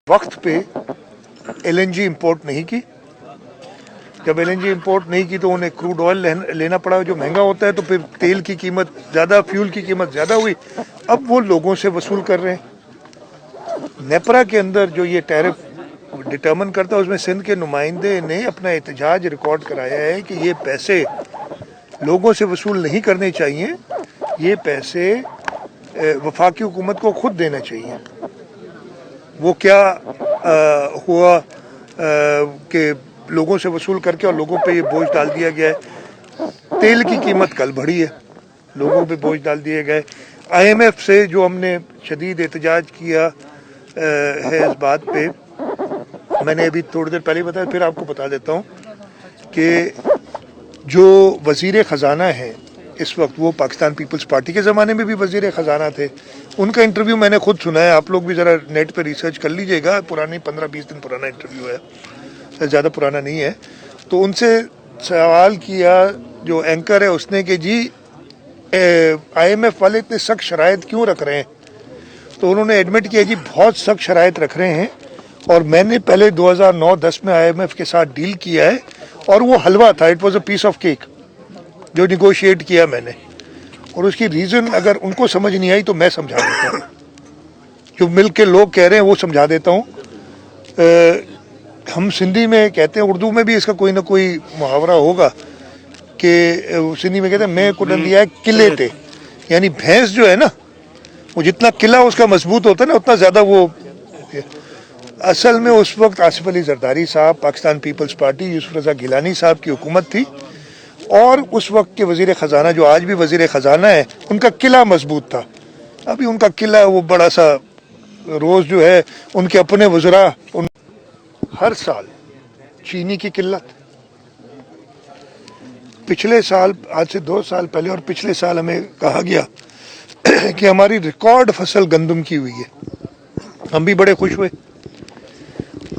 वक्त पे LNG import नहीं की। जब एलएनजी इंपोर्ट नहीं की तो उन्हें क्रूड ऑयल लेना पड़ा, जो महंगा होता है, तो फिर तेल की कीमत ज़्यादा, फ्यूल की कीमत ज़्यादा हुई। अब वो लोगों से वसूल कर रहे हैं। नेपरा के अंदर जो ये टैरिफ डिटर्मन करता है, उसमें सिंध के नुमाइंदे ने अपना एहतजाज रिकॉर्ड कराया है कि ये पैसे लोगों से वसूल नहीं करने चाहिए, ये पैसे वफाकी हुकूमत को खुद देना चाहिए। वो क्या हुआ कि लोगों से वसूल करके और लोगों पे ये बोझ डाल दिया गया है। तेल की कीमत कल बढ़ी है, लोगों पे बोझ डाल दिए गए। IMF से जो हमने शदीद एहतजाज किया है इस बात पे, मैंने अभी थोड़ी देर पहले बताया, फिर आपको बता देता हूँ कि जो वज़ीर ख़जाना है इस वक्त, वो पाकिस्तान पीपल्स पार्टी के ज़माने में भी वज़ीर ख़जाना थे। उनका इंटरव्यू मैंने खुद सुना है, आप लोग भी ज़रा नेट पे रिसर्च कर लीजिएगा, पुरानी 15-20 दिन पुराना इंटरव्यू है, ज़्यादा पुराना नहीं है। तो उनसे सवाल किया जो एंकर है उसने कि जी IMF वाले इतने सख्त शराइत क्यों रख रहे हैं? तो उन्होंने एडमिट किया जी बहुत सख्त शराइत रख रहे हैं, और मैंने पहले 2009-10 में IMF के साथ डील किया है, और वो हलवा था, it was a piece of cake जो निगोशिएट किया मैंने। और उसकी रीज़न अगर उनको समझ नहीं आई तो मैं समझा देता हूँ, जो मिल के लोग कह रहे हैं वो समझा देता हूँ। हम सिंधी में कहते हैं, उर्दू में भी इसका कोई ना कोई मुहावरा होगा कि सिंधी में कहते हैं मैं कुटन दिया है किले थे, यानी भैंस जो है ना, वो जितना किला उसका मजबूत होता है ना, उतना ज़्यादा वो। असल में उस वक्त आसिफ अली जरदारी साहब, पाकिस्तान पीपल्स पार्टी, यूसुफ रज़ा गिलानी साहब की हुकूमत थी, और उस वक्त के वज़ीर ख़जाना जो आज भी वज़ीर ख़जाना है, उनका किला मजबूत था। अभी उनका किला वो बड़ा सा, रोज़ जो है उनके अपने वज़रा हर साल चीनी की किल्लत। पिछले साल, आज से 2 साल पहले और पिछले साल हमें कहा गया कि हमारी रिकॉर्ड फसल गंदम की हुई है। हम भी बड़े खुश हुए,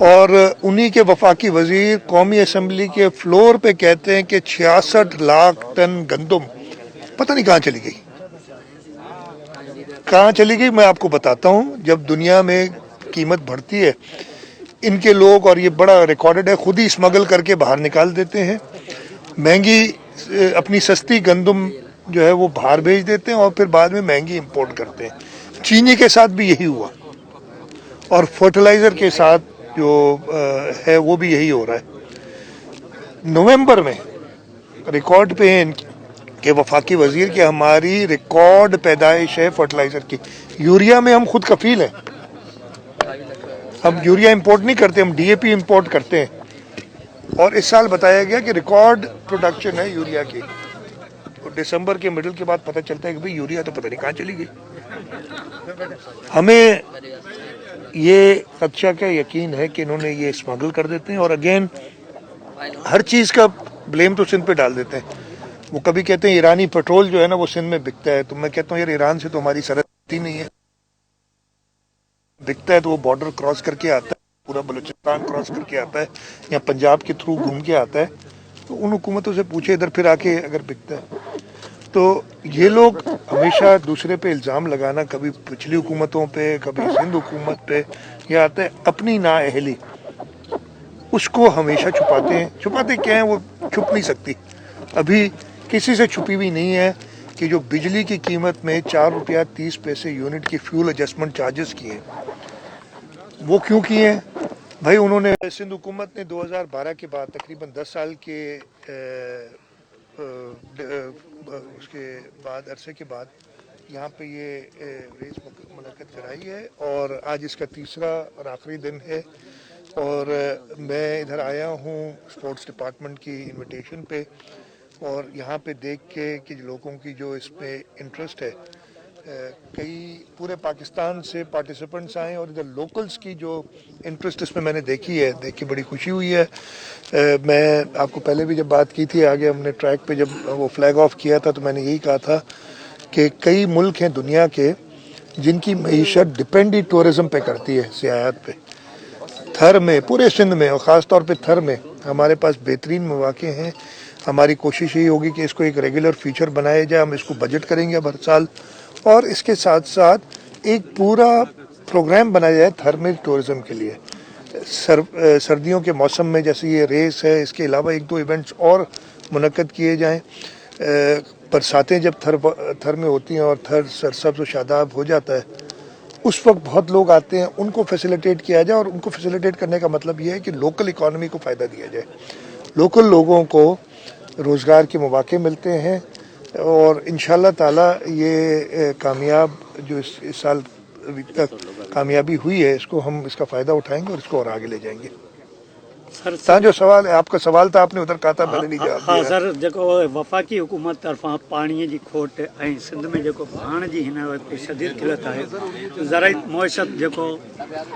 और उन्हीं के वफाकी वजीर कौमी असम्बली के फ्लोर पे कहते हैं कि 66 लाख टन गंदम पता नहीं कहाँ चली गई। कहाँ चली गई मैं आपको बताता हूँ। जब दुनिया में कीमत बढ़ती है, इनके लोग, और ये बड़ा रिकॉर्डेड है, खुद ही स्मगल करके बाहर निकाल देते हैं। महंगी अपनी सस्ती गंदम जो है वो बाहर भेज देते हैं, और फिर बाद में महंगी इंपोर्ट करते हैं। चीनी के साथ भी यही हुआ, और फर्टिलाइज़र के साथ जो है वो भी यही हो रहा है। नवंबर में रिकॉर्ड पे हैं कि वफाकी वजीर की हमारी रिकॉर्ड पैदाइश है फर्टिलाइज़र की। यूरिया में हम खुद कफील हैं, हम यूरिया इंपोर्ट नहीं करते, हम DAP इंपोर्ट करते हैं। और इस साल बताया गया कि रिकॉर्ड प्रोडक्शन है यूरिया की। तो दिसंबर के मिडिल के बाद पता चलता है कि भाई यूरिया तो पता नहीं कहाँ चली गई। हमें ये खदशा का यकीन है कि इन्होंने ये स्मगल कर देते हैं, और अगेन हर चीज़ का ब्लेम तो सिंध पे डाल देते हैं। वो कभी कहते हैं ईरानी पेट्रोल जो है ना वो सिंध में बिकता है, तो मैं कहता हूँ यार ईरान से तो हमारी सरहद ही नहीं है। बिकता है तो वो बॉर्डर क्रॉस करके आता है, पूरा बलूचिस्तान क्रॉस करके आता है, या पंजाब के थ्रू घूम के आता है। तो उन हुकूमतों से पूछे इधर फिर आके अगर बिकता है। तो ये लोग हमेशा दूसरे पे इल्ज़ाम लगाना, कभी पिछली हुकूमतों पे, कभी सिंध हुकूमत पे, या आता है अपनी नाअहली, उसको हमेशा छुपाते हैं। छुपाते क्या हैं, वो छुप नहीं सकती। अभी किसी से छुपी भी नहीं है कि जो बिजली की कीमत में 4 रुपया 30 पैसे यूनिट की फ्यूल एडजस्टमेंट चार्जेस किए, वो क्यों किए हैं भाई? उन्होंने, सिंध हुकूमत ने 2012 के बाद तकरीबन 10 साल के उसके बाद, अरसे के बाद यहाँ पे ये रेस मुनक़्क़द कराई है, और आज इसका तीसरा और आखिरी दिन है। और मैं इधर आया हूँ स्पोर्ट्स डिपार्टमेंट की इनविटेशन पे, और यहाँ पे देख के कि लोगों की जो इसमें इंटरेस्ट है, कई पूरे पाकिस्तान से पार्टिसिपेंट्स आए, और इधर लोकल्स की जो इंटरेस्ट इसमें मैंने देखी है, देख के बड़ी खुशी हुई है। मैं आपको पहले भी जब बात की थी, आगे हमने ट्रैक पे जब वो फ्लैग ऑफ किया था, तो मैंने यही कहा था कि कई मुल्क हैं दुनिया के जिनकी मईशत डिपेंड ही टूरिज़म पे करती है, सियाहत पे। थर में, पूरे सिंध में, और ख़ास तौर पे थर में हमारे पास बेहतरीन मौक़े हैं। हमारी कोशिश यही होगी कि इसको एक रेगुलर फीचर बनाया जाए। हम इसको बजट करेंगे अब हर साल, और इसके साथ साथ एक पूरा प्रोग्राम बनाया जाए थर्मल टूरिज्म के लिए। सर्दियों के मौसम में जैसे ये रेस है, इसके अलावा एक दो इवेंट्स और मुनक्कद किए जाएं। बरसातें जब थर में होती हैं और थर सरसब्ज़ व शादाब हो जाता है, उस वक्त बहुत लोग आते हैं, उनको फैसिलिटेट किया जाए। और उनको फैसिलिटेट करने का मतलब ये है कि लोकल इकॉनमी को फ़ायदा दिया जाए, लोकल लोगों को रोज़गार के मौके मिलते हैं। और इंशाअल्लाह ताला ये कामयाब जो इस साल अभी तक कामयाबी हुई है, इसको हम इसका फ़ायदा उठाएंगे और इसको और आगे ले जाएंगे। सर जो सवाल है, आपका सवाल था, आपने उधर कहा था, मैंने नहीं जवाब हाँ दिया। सर, जेको वफ़ाक़ी हुकूमत तरफ़ां पाणीअ जी खोट ऐं सिंध में जेको हाण जी हिन वक़्तु शदीद किलत आहे, ज़राई मुआशत जेको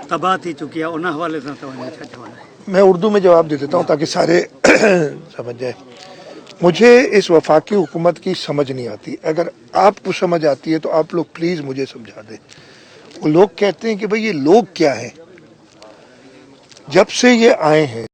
तबाह थी चुकी है, उन हवाले सां तव्हांजो छा चवणु आहे? मैं उर्दू में जवाब दे देता हूँ ताकि सारे समझ जाए। मुझे इस वफाकी हुकूमत की समझ नहीं आती। अगर आपको समझ आती है तो आप लोग प्लीज़ मुझे समझा दें। वो लोग कहते हैं कि भाई ये लोग क्या हैं। जब से ये आए हैं